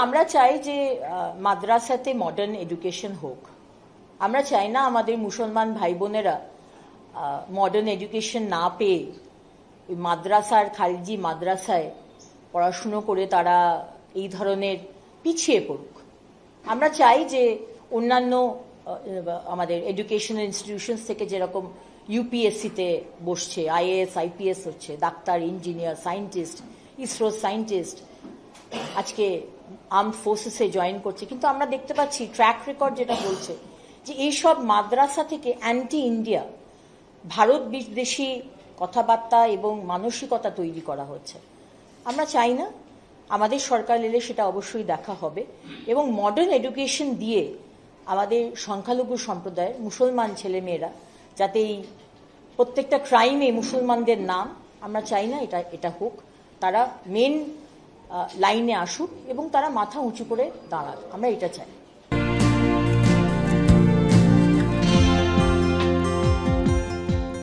আমরা চাই যে মাদ্রাসাতে মডার্ন এডুকেশন হোক। আমরা চাই না আমাদের মুসলমান ভাই বোনেরা মডার্ন এডুকেশন না পেয়ে ওই মাদ্রাসার খারিজি মাদ্রাসায় পড়াশুনো করে তারা এই ধরনের পিছিয়ে পড়ুক। আমরা চাই যে অন্যান্য আমাদের এডুকেশনাল ইনস্টিটিউশনস থেকে যেরকম ইউপিএসসিতে বসছে, আইএএস আইপিএস হচ্ছে, doctor, engineer, scientist, ISRO scientist আজকে আর্মড ফোর্সেসে জয়েন করছে, কিন্তু আমরা দেখতে পাচ্ছি ট্র্যাক রেকর্ড যেটা বলছে যে এইসব মাদ্রাসা থেকে অ্যান্টি ইন্ডিয়া, ভারত বিদ্বেষী কথাবার্তা এবং মানসিকতা তৈরি করা হচ্ছে। আমরা চাই না, আমাদের সরকার এলে সেটা অবশ্যই দেখা হবে এবং মডার্ন এডুকেশন দিয়ে আমাদের সংখ্যালঘু সম্প্রদায়ের মুসলমান ছেলেমেয়েরা যাতে এই প্রত্যেকটা ক্রাইমে মুসলমানদের নাম, আমরা চাই না এটা হোক, তারা মেন লাইনে আসুক এবং তারা মাথা উঁচু করে দাঁড়াক, আমরা এটা চাই।